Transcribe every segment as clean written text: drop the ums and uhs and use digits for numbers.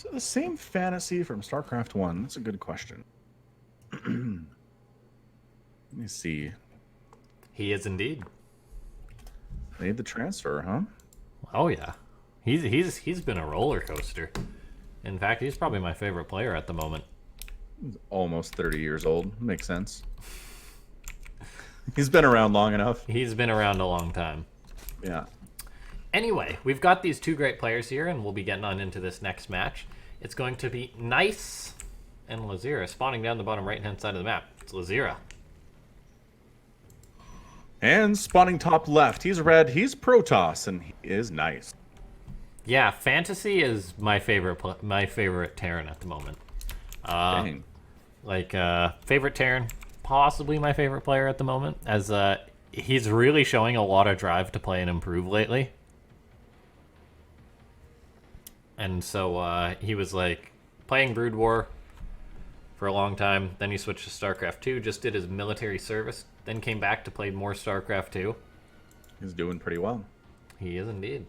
So the same fantasy from StarCraft 1. That's a good question. Let me see. He is indeed. Made the transfer, huh? Oh yeah, he's been a roller coaster. In fact, he's probably my favorite player at the moment. He's almost 30 years old. Makes sense. He's been around long enough. He's been around a long time. Yeah. Anyway, we've got these two great players here, and we'll be getting on into this next match. It's going to be Nice and Losira spawning down the bottom right-hand side of the map. It's Losira. And spawning top left. He's red. He's Protoss, and he is Nice. Yeah, Fantasy is my favorite Terran at the moment. Dang. Favorite Terran, possibly my favorite player at the moment, as he's really showing a lot of drive to play and improve lately. And so he was like playing Brood War for a long time. Then he switched to StarCraft 2, just did his military service, then came back to play more StarCraft 2. He's doing pretty well. He is indeed.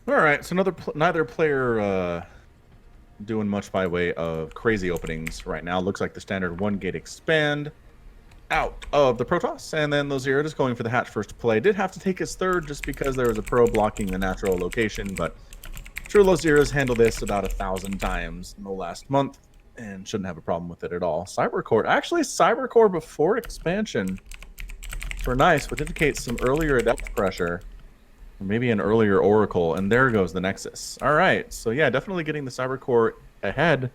All right, so neither player doing much by way of crazy openings right now. Looks like the standard one gate expand out of the Protoss, and then Losira just going for the hatch first play. Did have to take his third just because there was a pro blocking the natural location, but sure, Losira's handled this about 1,000 times in the last month and shouldn't have a problem with it at all. Cybercore, actually Cybercore before expansion for Nice, which indicates some earlier adept pressure. Maybe an earlier Oracle, and there goes the Nexus. All right, so yeah, definitely getting the Cybercore ahead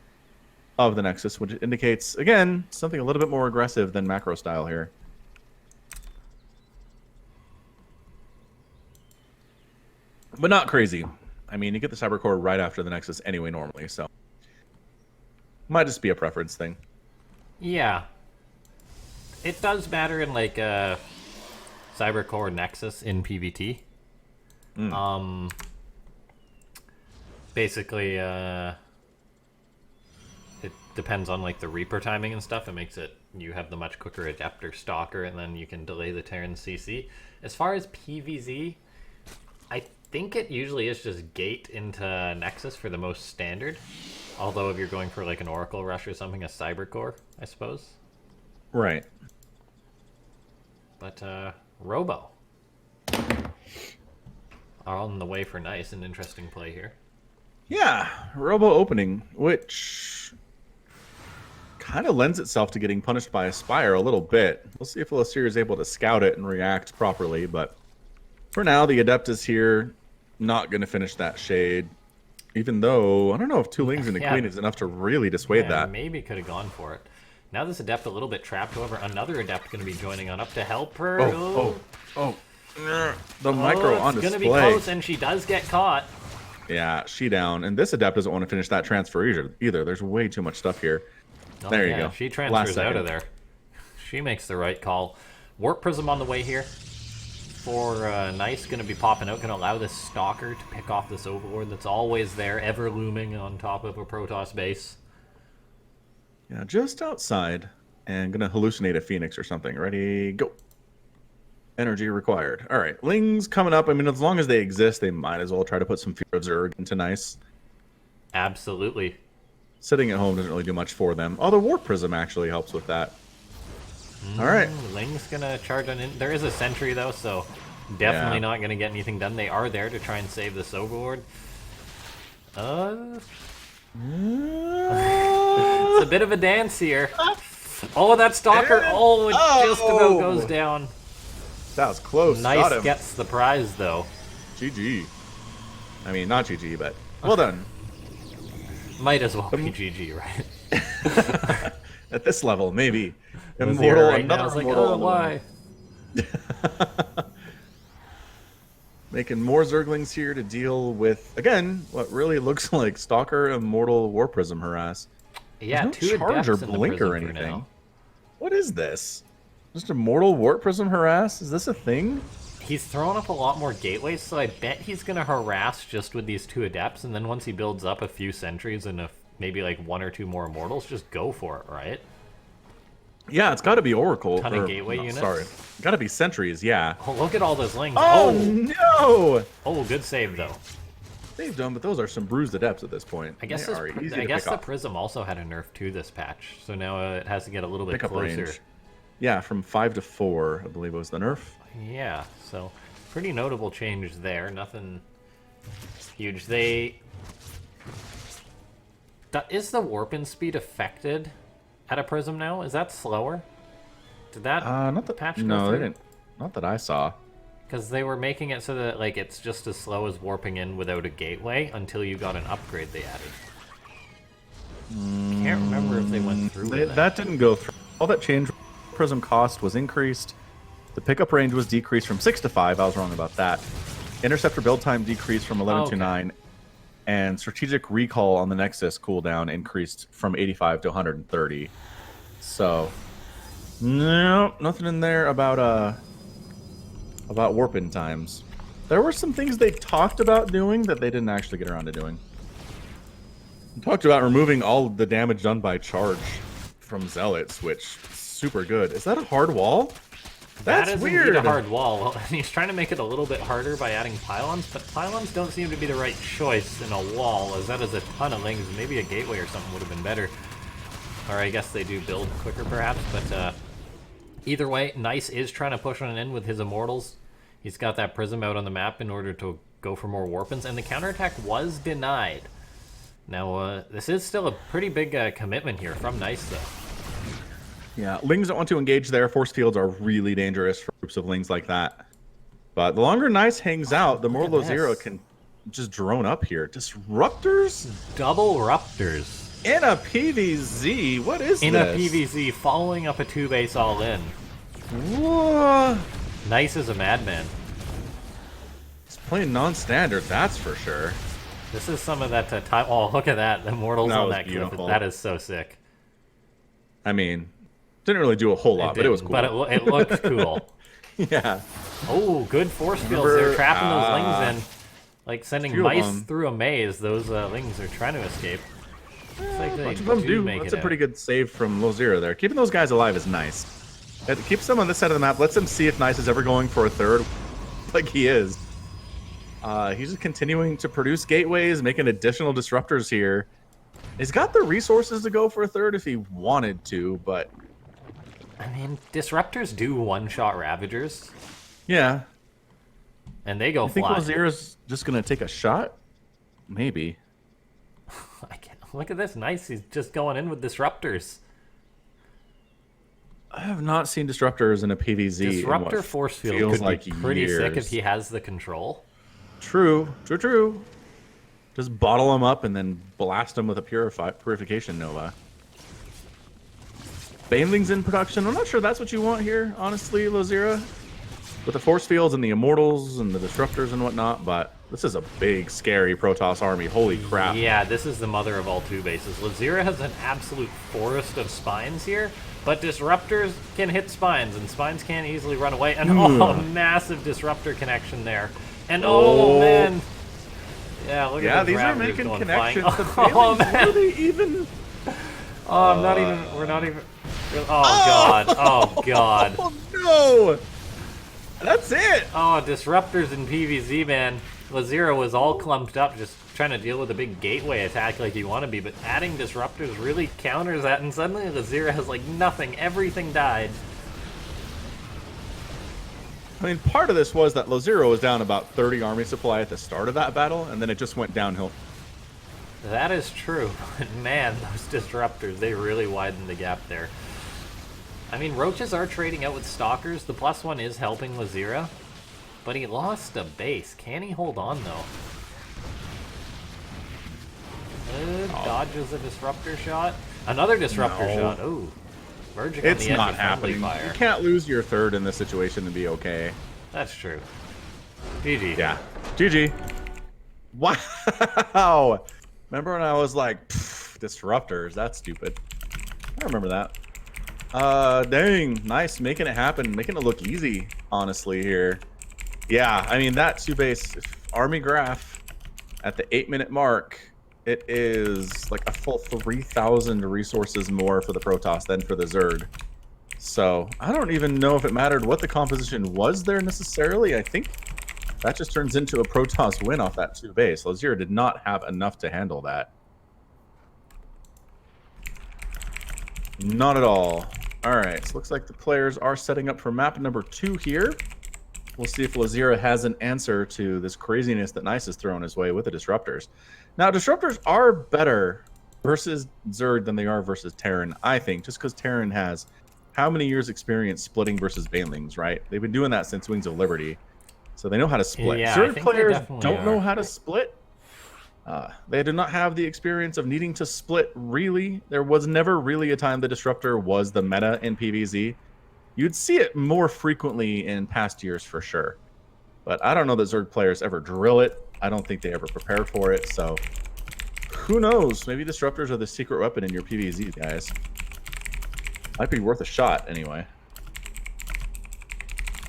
of the Nexus, which indicates, again, something a little bit more aggressive than macro style here. But not crazy. I mean, you get the Cybercore right after the Nexus anyway normally, so might just be a preference thing. Yeah. It does matter in like Cybercore Nexus in PvT. Basically, it depends on like the Reaper timing and stuff. It makes it you have the much quicker Adept or Stalker, and then you can delay the Terran CC. As far as PvZ, I think it usually is just gate into Nexus for the most standard. Although if you're going for like an Oracle Rush or something, a Cybercore, I suppose. Right. But Robo are on the way for Nice, an interesting play here. Yeah, Robo opening, which kind of lends itself to getting punished by Aspire a little bit. We'll see if Losira is able to scout it and react properly, but for now, the Adept is here, not going to finish that Shade, even though, I don't know if 2 Lings and a Queen is enough to really dissuade that. Maybe could have gone for it. Now this Adept a little bit trapped, however, another Adept going to be joining on up to help her. The micro on display. It's going to be close, and she does get caught. Yeah, she down. And this Adept doesn't want to finish that transfer either. There's way too much stuff here. There you go. She transfers out of there. She makes the right call. Warp Prism on the way here. For Nice, going to be popping out. Going to allow this Stalker to pick off this Overlord that's always there, ever looming on top of a Protoss base. Yeah, just outside. And going to hallucinate a Phoenix or something. Ready, go. Energy required. All right, Lings coming up. I mean, as long as they exist, they might as well try to put some Fear of Zerg into Nice. Absolutely. Sitting at home doesn't really do much for them. Although Warp Prism actually helps with that. All right. Ling's going to charge on in. There is a sentry, though, so definitely not going to get anything done. They are there to try and save this Overlord. It's a bit of a dance here. Oh, that Stalker. Oh, it just about goes down. That was close. Nice gets the prize, though. GG. I mean, not GG, but well done. Might as well be GG, right? At this level, maybe. Immortal, right another now, Immortal. Like, oh, why? Making more Zerglings here to deal with, again, what really looks like Stalker, Immortal, War Prism harass. Yeah, no two charge or blink or anything. What is this? Just Immortal Warp Prism harass? Is this a thing? He's throwing up a lot more gateways, so I bet he's going to harass just with these 2 Adepts, and then once he builds up a few sentries and maybe like 1 or 2 more immortals, just go for it, right? Yeah, it's got to be Oracle. Ton of gateway units. Sorry, got to be sentries. Yeah. Oh, look at all those lings. Oh no! Oh, good save though. Saved them, but those are some bruised adepts at this point. I guess the Prism also had a nerf too this patch, so now it has to get a little bit closer. Range. Yeah, from 5 to 4, I believe was the nerf. Yeah, so pretty notable change there. Nothing huge. Is the warp-in speed affected at a Prism now? Is that slower? Did that not the patch go No, through? they didn't. Not that I saw. Because they were making it so that like it's just as slow as warping in without a gateway until you got an upgrade they added. Can't remember if they went through with it. That didn't go through. All that changed. Prism cost was increased. The pickup range was decreased from 6 to 5. I was wrong about that. Interceptor build time decreased from 11 to 9. And strategic recall on the Nexus cooldown increased from 85 to 130. So, no, nothing in there about warp-in times. There were some things they talked about doing that they didn't actually get around to doing. They talked about removing all of the damage done by charge from Zealots, which is super good. Is that a hard wall? That's that is weird. Indeed a hard wall. He's trying to make it a little bit harder by adding pylons, but pylons don't seem to be the right choice in a wall, as that is a ton of lings. Maybe a gateway or something would have been better. Or I guess they do build quicker perhaps, but either way, Nice is trying to push on an end with his immortals. He's got that prism out on the map in order to go for more warpins, and the counterattack was denied. Now, this is still a pretty big commitment here from Nice, though. Yeah, lings don't want to engage there. Force fields are really dangerous for groups of lings like that. But the longer Nice hangs out, the more Losira can just drone up here. Disruptors? Double Ruptors. In a PvZ? What is this? In a PvZ, following up a 2-base all-in. Whoa. Nice is a madman. He's playing non-standard, that's for sure. This is some of that time. Oh, look at that. The Immortals on that cliff. Beautiful. That is so sick. I mean, didn't really do a whole lot, but it was cool. But it looked cool. Yeah. Oh, good force fields. They're trapping those lings in. Like sending mice through a maze. Those lings are trying to escape. Looks like a bunch of them do. That's a pretty good save from Losira there. Keeping those guys alive is nice. It keeps them on this side of the map. Lets them see if Nice is ever going for a third, like he is. He's just continuing to produce gateways, making additional disruptors here. He's got the resources to go for a third if he wanted to, but... I mean, disruptors do one-shot Ravagers. Yeah. And they go flying. fly. Think Losira's just going to take a shot? Maybe. I can't. Look at this. Nice. He's just going in with disruptors. I have not seen disruptors in a PvZ. Disruptor force field could like be pretty years. sick if he has the control. True. Just bottle them up and then blast them with a purification nova. Banelings in production. I'm not sure that's what you want here, honestly, Losira. With the force fields and the immortals and the disruptors and whatnot, but this is a big, scary Protoss army. Holy crap. Yeah, this is the mother of all 2-bases. Losira has an absolute forest of spines here, but disruptors can hit spines, and spines can't easily run away. And massive disruptor connection there. And man. Yeah, look at these are making connections. Oh man. Really even... Oh, we're not even... Oh god, oh god. Oh no! That's it! Oh, disruptors in PvZ, man. Losira was all clumped up, just trying to deal with a big gateway attack like you want to be, but adding disruptors really counters that, and suddenly Losira has like nothing. Everything died. I mean, part of this was that Losira was down about 30 army supply at the start of that battle, and then it just went downhill. That is true, but man, those disruptors, they really widened the gap there. I mean, Roaches are trading out with Stalkers. The +1 is helping Losira, but he lost a base. Can he hold on, though? Dodges a disruptor shot. Another disruptor shot. Ooh. Verging on the edge of friendly fire. You can't lose your third in this situation and be okay. That's true. GG. Yeah. GG. Wow. Remember when I was like, disruptors? That's stupid. I remember that. Dang. Nice. Making it happen. Making it look easy, honestly, here. Yeah, I mean, that 2-base army graph at the 8-minute mark it is like a full 3,000 resources more for the Protoss than for the Zerg. So I don't even know if it mattered what the composition was there necessarily. I think that just turns into a Protoss win off that 2 base. Losira did not have enough to handle that. Not at all. All right, so looks like the players are setting up for map number 2 here. We'll see if Losira has an answer to this craziness that Nice is throwing his way with the Disruptors. Now, Disruptors are better versus Zerg than they are versus Terran, I think, just because Terran has how many years experience splitting versus Banelings, right? They've been doing that since Wings of Liberty, so they know how to split. Yeah, Zerg players don't know how to split. They do not have the experience of needing to split, really. There was never really a time the Disruptor was the meta in PvZ. You'd see it more frequently in past years for sure. But I don't know that Zerg players ever drill it. I don't think they ever prepare for it, so who knows? Maybe Disruptors are the secret weapon in your PvZ, guys. Might be worth a shot, anyway.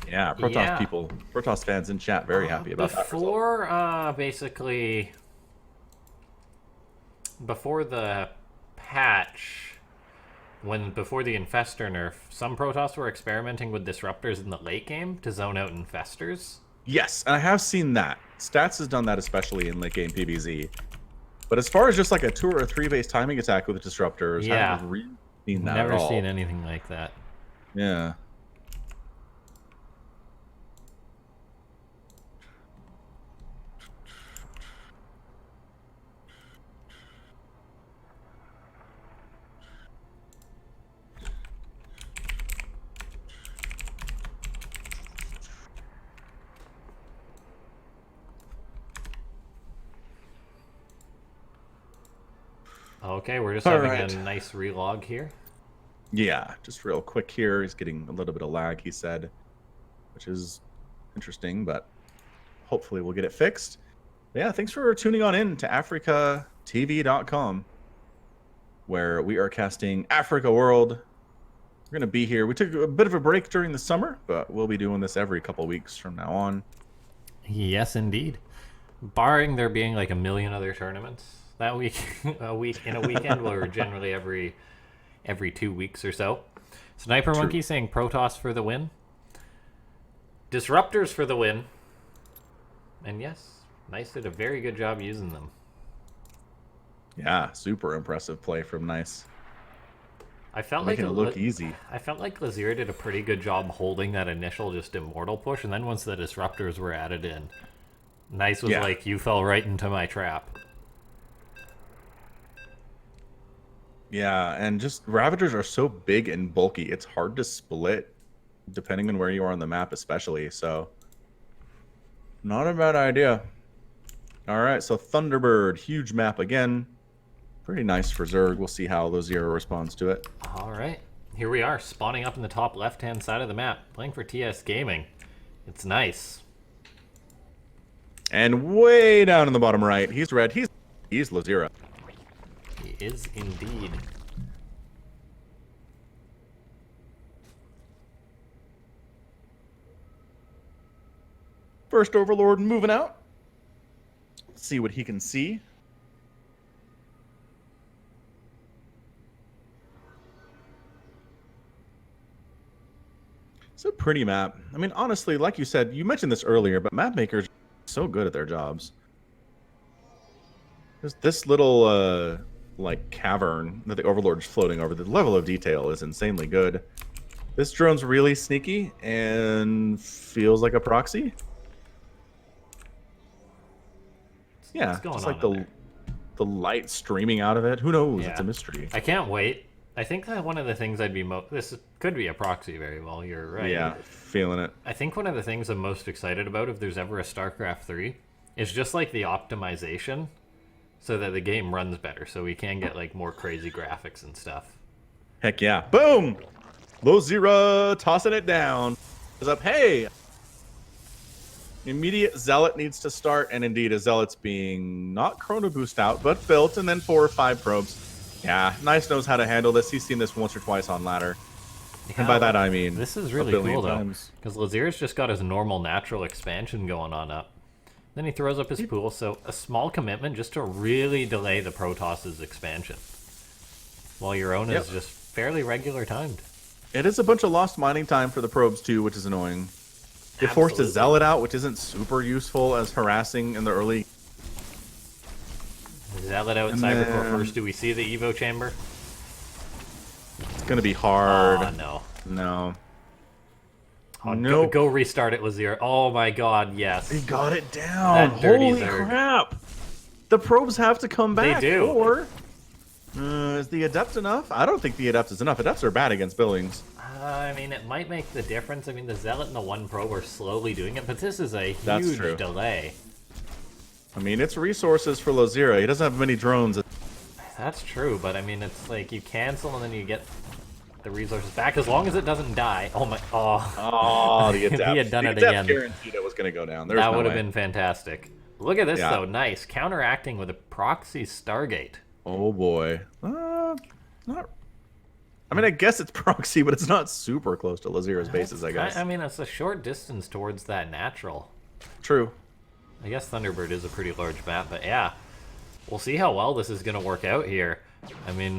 Yeah, Protoss people, Protoss fans in chat very happy about that result. Before, basically, before the patch, before the Infestor nerf, some Protoss were experimenting with Disruptors in the late game to zone out Infestors. Yes, and I have seen that. Stats has done that, especially in late game PvZ. But as far as just like a 2 or 3 base timing attack with Disruptors, I haven't really seen that Never at all. seen anything like that. Yeah. Okay, we're just having a nice relog here. Yeah, just real quick here. He's getting a little bit of lag, he said, which is interesting, but hopefully we'll get it fixed. Yeah, thanks for tuning on in to AfreecaTV.com, where we are casting Afreeca World. We're going to be here. We took a bit of a break during the summer, but we'll be doing this every couple weeks from now on. Yes, indeed. Barring there being like a million other tournaments that week, in a weekend, where generally every 2 weeks or so. Sniper Monkey saying Protoss for the win. Disruptors for the win. And yes, Nice did a very good job using them. Yeah, super impressive play from Nice. I felt Making it look easy. I felt like Losira did a pretty good job holding that initial just immortal push, and then once the Disruptors were added in, Nice was like, you fell right into my trap. Yeah, and just Ravagers are so big and bulky, it's hard to split, depending on where you are on the map especially, so not a bad idea. All right, so Thunderbird, huge map again. Pretty nice for Zerg. We'll see how Losira responds to it. All right, here we are, spawning up in the top left-hand side of the map, playing for TS Gaming. It's Nice. And way down in the bottom right, he's red. He's Losira. He is indeed. First Overlord moving out. Let's see what he can see. It's a pretty map. I mean, honestly, like you said, you mentioned this earlier, but map makers are so good at their jobs. Just this little, like, cavern that the Overlord's floating over, the level of detail is insanely good. This drone's really sneaky and feels like a proxy. Yeah, just like the light streaming out of it. Who knows? Yeah. It's a mystery. I can't wait. I think that one of the things I'd be this could be a proxy very well. You're right. Yeah, feeling it. I think one of the things I'm most excited about if there's ever a StarCraft 3 is just like the optimization so that the game runs better, so we can get like more crazy graphics and stuff. Heck yeah. Boom! Losira tossing it down. Is up. Hey! Immediate Zealot needs to start, and indeed a Zealot's being not chrono boost out, but built, and then 4 or 5 probes. Yeah, Nice knows how to handle this. He's seen this once or twice on ladder. Yeah, and by that I mean this is really cool though, because Losira's just got his normal natural expansion going on up. Then he throws up his pool, so a small commitment just to really delay the Protoss's expansion. While your own is just fairly regular timed. It is a bunch of lost mining time for the probes too, which is annoying. You're forced to zealot out, which isn't super useful as harassing in the early. Zealot out Cybercore first. Do we see the Evo chamber? It's gonna be hard. Oh, no. No. Oh, Nope. go restart it, Losira. Oh my god, yes. He got it down. That dirty Holy Zerg. crap! The probes have to come back. They do. Or is the adept enough? I don't think the adept is enough. Adepts are bad against buildings. I mean, it might make the difference. I mean, the Zealot and the one probe are slowly doing it, but this is a That's huge true. delay. I mean, it's resources for Losira. He doesn't have many drones. That's true, but I mean, it's like you cancel and then you get the resources back as long as it doesn't die. Oh my! Oh, the If adept. he had done the it adept again, guaranteed it was going to go down. There's that no would have way. been fantastic. Look at this Yeah. though, nice counteracting with a proxy Stargate. Oh boy. Not. I mean, I guess it's proxy, but it's not super close to Losira's bases, I guess. I mean, it's a short distance towards that natural. True. I guess Thunderbird is a pretty large map, but yeah. We'll see how well this is going to work out here. I mean,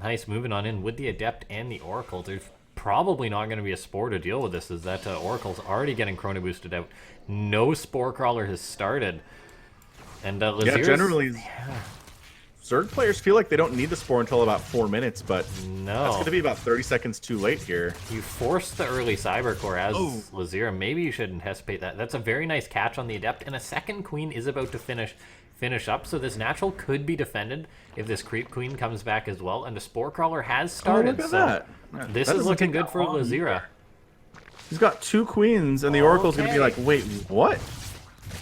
nice moving on in with the Adept and the Oracle. There's probably not going to be a Spore to deal with this, as that Oracle's already getting Chrono boosted out. No Spore Crawler has started. And Losira's... Yeah, generally, Zerg players feel like they don't need the Spore until about 4 minutes, but No. that's going to be about 30 seconds too late here. You forced the early Cybercore as Oh. Losira. Maybe you should anticipate that. That's a very nice catch on the Adept, and a second Queen is about to finish up, so this natural could be defended if this Creep Queen comes back as well, and the Spore Crawler has started. look at so that. This That is doesn't looking take good that for long Losira. He's got 2 queens, and the Oracle's going to be like, wait, what?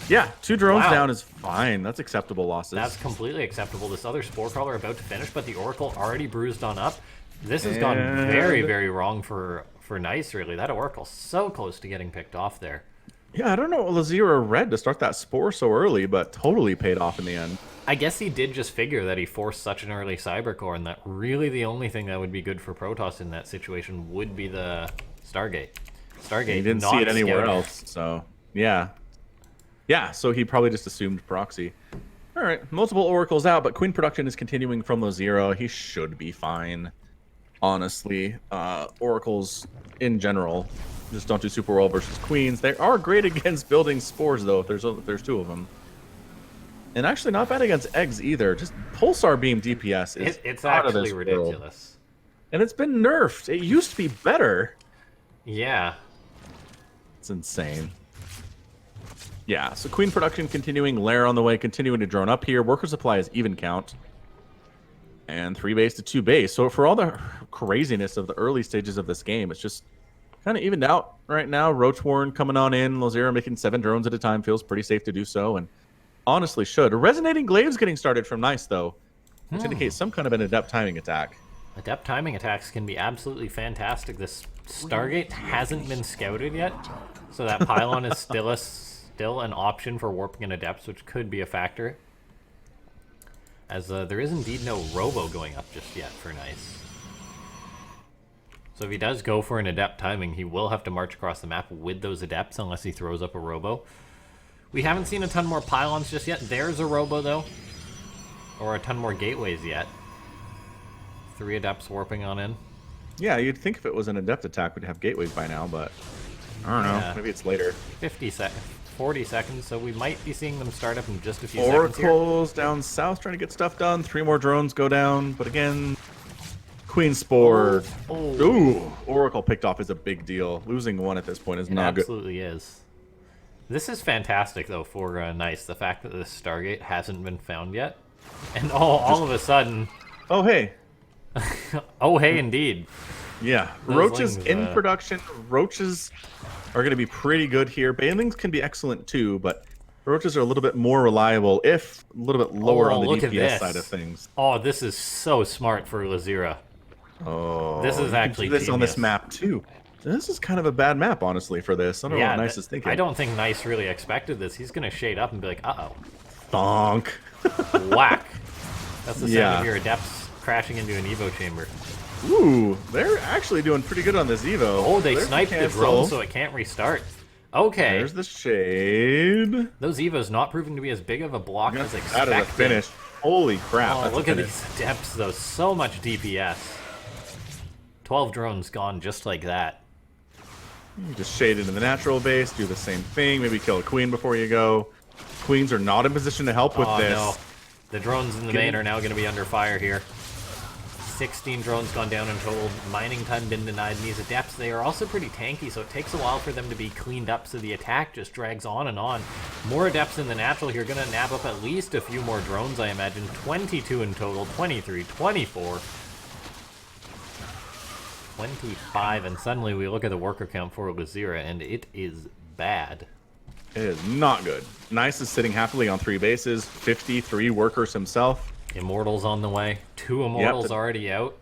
Yeah, 2 drones Wow. down is fine. That's acceptable losses. That's completely acceptable. This other Spore Crawler about to finish, but the Oracle already bruised on up. This has gone very, very wrong for Nice, really. That Oracle so close to getting picked off there. Yeah, I don't know what Losira read to start that Spore so early, but totally paid off in the end. I guess he did just figure that he forced such an early Cybercore, and that really the only thing that would be good for Protoss in that situation would be the Stargate. Stargate. He didn't see it anywhere else, so yeah. Yeah, so he probably just assumed proxy. All right, multiple Oracles out, but Queen production is continuing from Losira. He should be fine, honestly. Oracles, in general, just don't do super well versus Queens. They are great against building spores, though, if there's 2 of them. And actually not bad against eggs either. Just Pulsar Beam DPS is It's out of actually this world. ridiculous. And it's been nerfed. It used to be better. Yeah. It's insane. Yeah, so Queen production continuing, Lair on the way, continuing to drone up here. Worker supply is even count. And 3 base to 2 base. So for all the craziness of the early stages of this game, it's just kind of evened out right now. Roach Warren coming on in. Losira making 7 drones at a time. Feels pretty safe to do so. And honestly should. Resonating Glaives getting started from Nice, though. Which indicates some kind of an adept timing attack. Adept timing attacks can be absolutely fantastic. This Stargate hasn't been scouted yet, so that pylon is still an option for warping an Adepts, which could be a factor. As there is indeed no Robo going up just yet for Nice. So if he does go for an Adept timing, he will have to march across the map with those Adepts unless he throws up a Robo. We haven't seen a ton more pylons just yet. There's a Robo, though. Or a ton more gateways yet. 3 Adepts warping on in. Yeah, you'd think if it was an adept attack, we'd have gateways by now, but I don't know. Yeah. Maybe it's later. 40 seconds, so we might be seeing them start up in just a few seconds here. Oracles down south trying to get stuff done. 3 more drones go down, but again, Queen Spore. Ooh, Oracle picked off is a big deal. Losing 1 at this point is not good. Absolutely is. This is fantastic, though, for Nice. The fact that this Stargate hasn't been found yet. And all of a sudden... Oh, hey. Oh, hey, indeed. Yeah, Those Roaches lings, in production. Roaches are going to be pretty good here. Banelings can be excellent too, but Roaches are a little bit more reliable, if a little bit lower on the look at DPS this. side of things. Oh, this is so smart for Losira. Oh, This is you can actually do this on this genius. map too. This is kind of a bad map, honestly, for this. I don't know what Nice is thinking. I don't think Nice really expected this. He's going to shade up and be like, uh-oh. Thonk. Whack. That's the sound Yeah. of your Adepts crashing into an Evo chamber. Ooh, they're actually doing pretty good on this Evo. Oh, they There's sniped the cancel. drone so it can't restart. Okay. There's the shade. Those Evos not proving to be as big of a block as expected. That is a finish. Holy crap. Oh, that's look a at finish. these Adepts, though. So much DPS. 12 drones gone just like that. You just shade into the natural base, do the same thing, maybe kill a queen before you go. Queens are not in position to help with Oh, this. no. The drones in the main are now going to be under fire here. 16 drones gone down in total. Mining time been denied. And these Adepts, they are also pretty tanky, so it takes a while for them to be cleaned up, so the attack just drags on and on. More Adepts in the natural here, going to nab up at least a few more drones, I imagine. 22 in total, 23, 24, 25, and suddenly we look at the worker count for Losira, and it is bad. It is not good. Nice is sitting happily on 3 bases, 53 workers himself. Immortals on the way. 2 Immortals already out.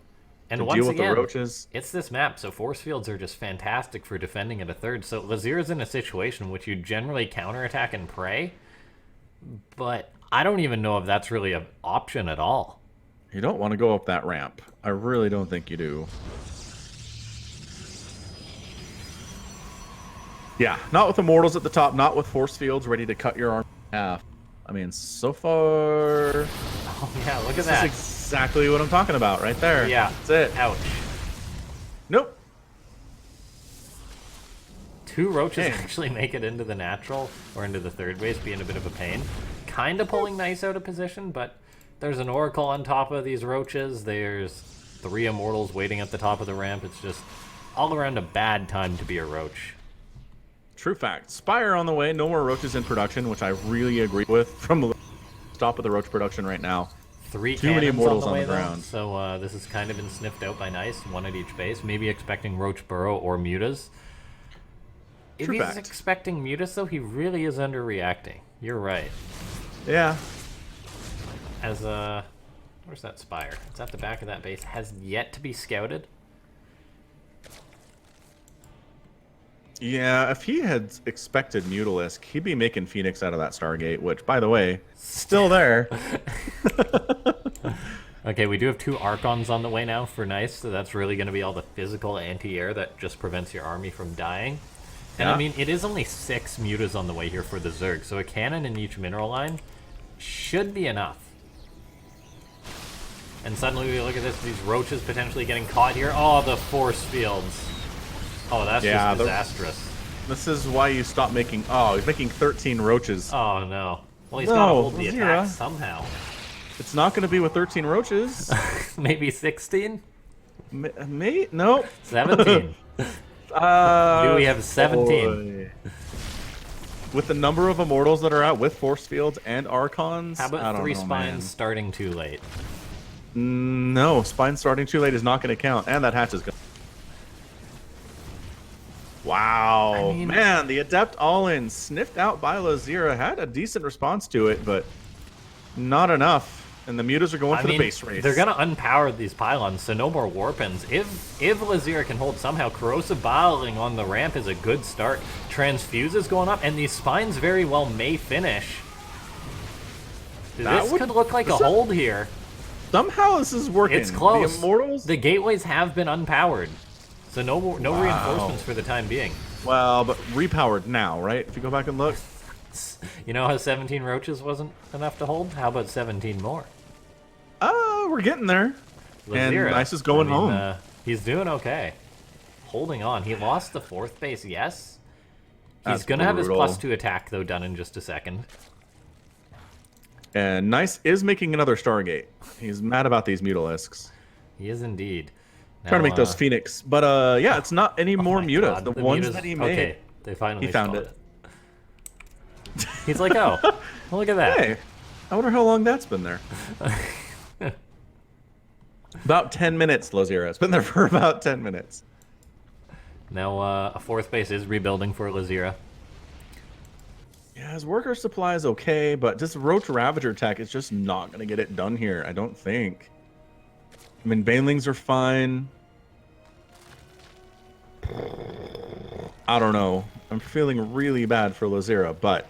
And once deal with again, the roaches. it's this map, so force fields are just fantastic for defending at a third. So Losira's in a situation in which you generally counterattack and pray, but I don't even know if that's really an option at all. You don't want to go up that ramp. I really don't think you do. Yeah, not with Immortals at the top, not with force fields ready to cut your arm in half. I mean, so far... Oh yeah, look at That's that. exactly what I'm talking about right there. Yeah. That's it. Ouch. Nope. 2 roaches Hey. actually make it into the natural, or into the third base, being a bit of a pain. Kind of pulling Nice out of position, but there's an Oracle on top of these roaches. There's 3 Immortals waiting at the top of the ramp. It's just all around a bad time to be a roach. True fact. Spire on the way. No more roaches in production, which I really agree with. From the stop of the roach production right now. 3 Too many cannons Immortals on the on way, the though, ground. so this has kind of been sniffed out by Nice, 1 at each base. Maybe expecting Roach Burrow or Mutas. If True he's fact. expecting Mutas, though, he really is underreacting. You're right. Yeah. As where's that Spire? It's at the back of that base. Has yet to be scouted. Yeah, if he had expected Mutalisk, he'd be making Phoenix out of that Stargate, which, by the way, still there. Okay, we do have 2 Archons on the way now for Nice, so that's really going to be all the physical anti-air that just prevents your army from dying. And Yeah. I mean, it is only 6 Mutas on the way here for the Zerg, so a cannon in each mineral line should be enough. And suddenly we look at this, these roaches potentially getting caught here. Oh, the force fields. Oh, that's just disastrous. This is why you stop making... Oh, he's making 13 roaches. Oh, no. Well, he's got to No, hold the Losira. attack somehow. It's not going to be with 13 roaches. Maybe 16? Mate? Nope. 17. Do we have 17? Boy. With the number of Immortals that are out with Force Fields and Archons, How I about don't 3 know, spines man. starting too late? No, Spine starting too late is not going to count. And that hatch is going. Wow. I mean- Man, the Adept all-in sniffed out by Losira had a decent response to it, but not enough. And the Mutas are going I for mean, the base race. they're gonna unpower these pylons, so no more warpins. If Losira can hold somehow, corrosive bottling on the ramp is a good start. Transfuse is going up, and these spines very well may finish. That This would- could look like a hold here. Somehow this is working. It's close. The Immortals? The gateways have been unpowered, so no reinforcements for the time being. Well, but repowered now, right? If you go back and look. You know how 17 roaches wasn't enough to hold? How about 17 more? We're getting there. And Losira, Nice is going home. He's doing okay. Holding on. He lost the 4th base, yes. He's That's going to have his brutal. +2 attack, though, done in just a second. And Nice is making another Stargate. He's mad about these Mutalisks. He is indeed. Trying to Now, make those Phoenix. But yeah, it's not any more my Mutas. God, The ones Mutas- that he made. Okay, they finally He found spotted it. He's like, oh, well, look at that. Hey, I wonder how long that's been there. About 10 minutes, Losira. It's been there for about 10 minutes. Now, a 4th base is rebuilding for Losira. Yeah, his worker supply is okay, but this Roach Ravager tech is just not going to get it done here, I don't think. I mean, Banelings are fine. I don't know. I'm feeling really bad for Losira, but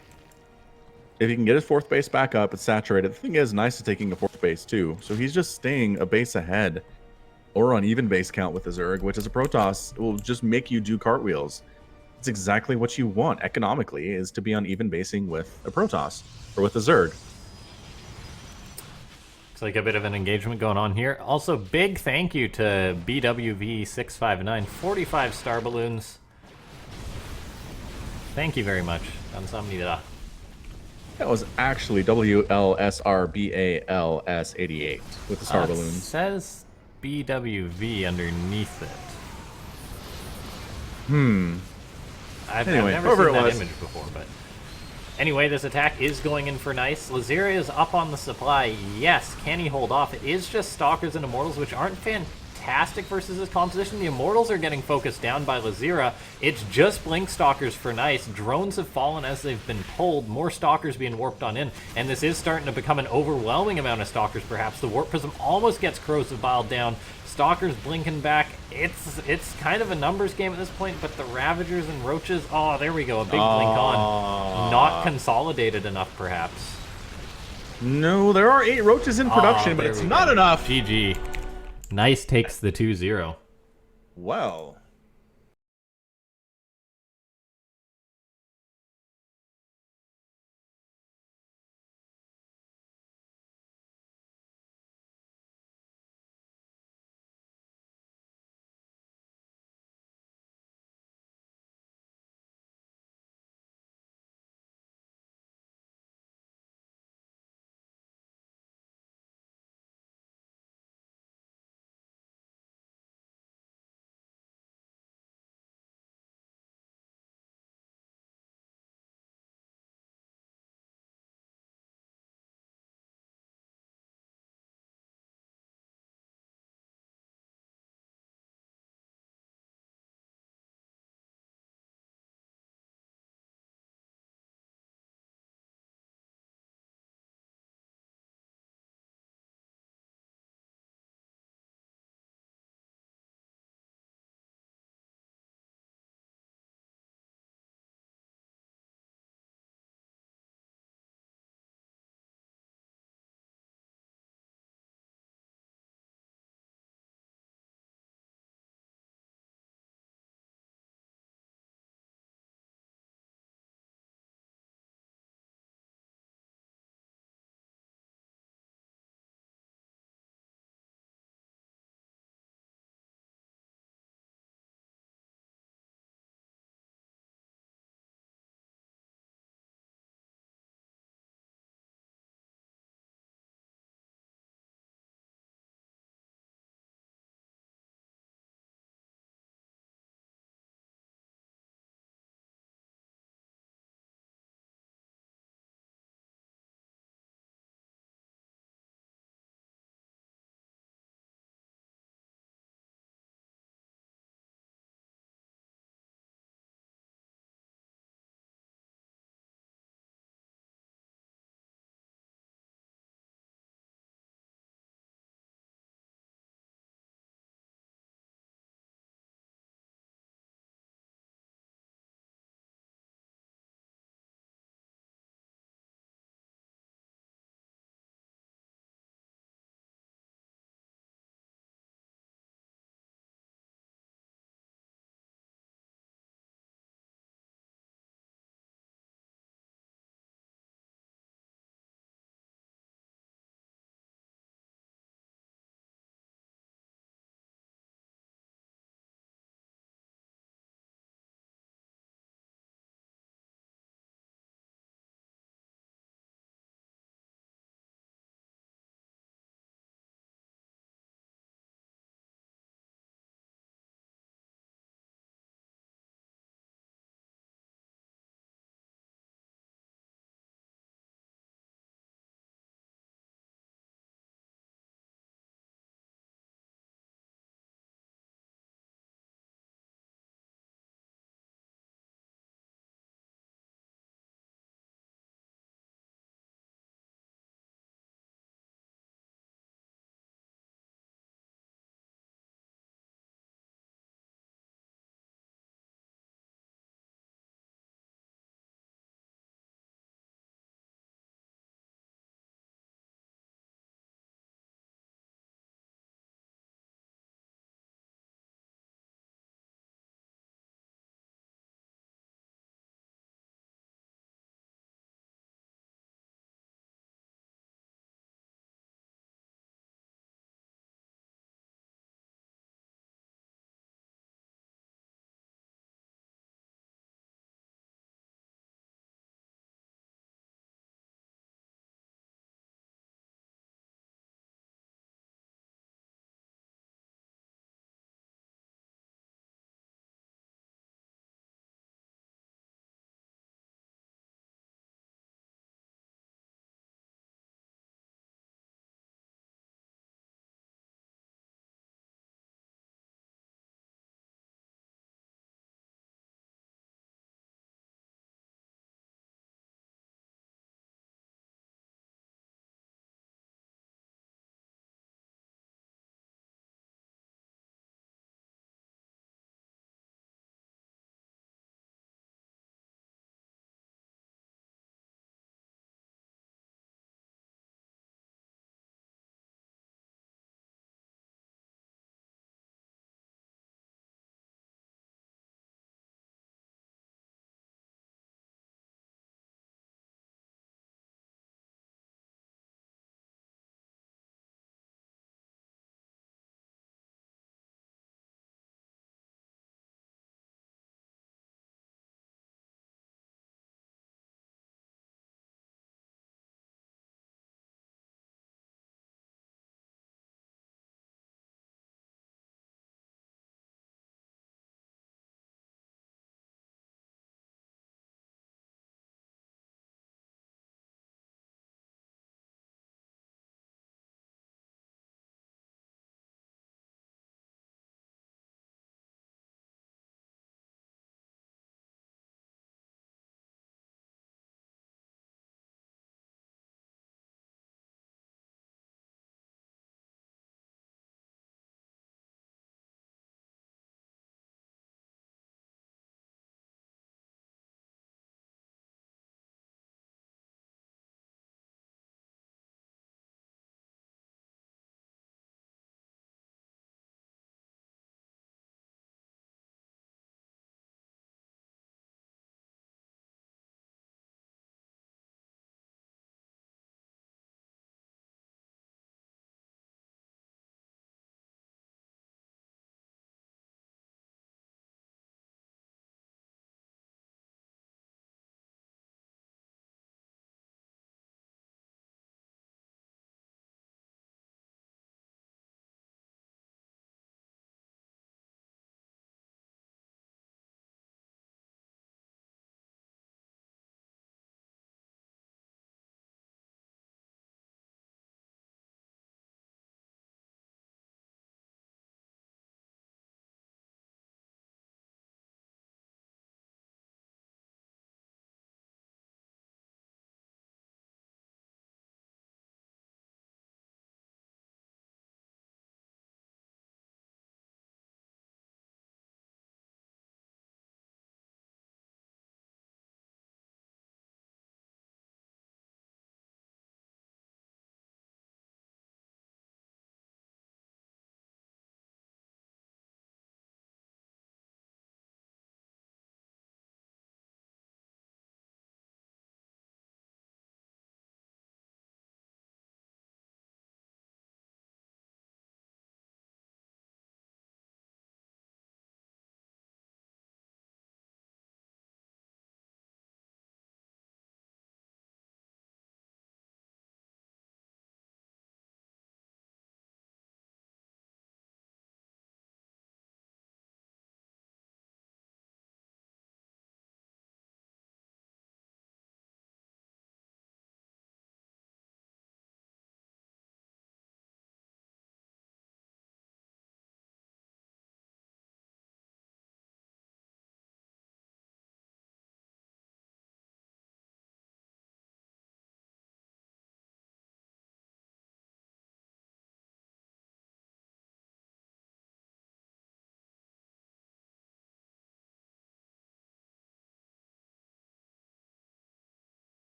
if he can get his 4th base back up, it's saturated. The thing is, Nice is taking a 4th base too, so he's just staying a base ahead or on even base count with the Zerg, which is a Protoss. It will just make you do cartwheels. It's exactly what you want economically, is to be on even basing with a Protoss or with a Zerg. Looks like a bit of an engagement going on here. Also, big thank you to BWV659, 45 star balloons. Thank you very much. 감사합니다. That was actually WLSRBALS88 with the star It balloons. says BWV underneath it. I've Anyway, never whoever seen it that was. image before, but anyway, this attack is going in for nice. Losira is up on the supply. Yes, can he hold off? It is just Stalkers and Immortals, which aren't fantastic versus this composition. The Immortals are getting focused down by Losira. It's just Blink Stalkers for nice. Drones have fallen as they've been pulled. More Stalkers being warped on in, and this is starting to become an overwhelming amount of Stalkers, perhaps. The Warp Prism almost gets Corrosive Bile down. Stalkers blinking back. It's kind of a numbers game at this point, but the Ravagers and Roaches, oh, there we go, a big blink on. Not consolidated enough, perhaps. No, there are 8 roaches in production, but there it's we not go. enough. GG. Nice takes the 2-0. Well,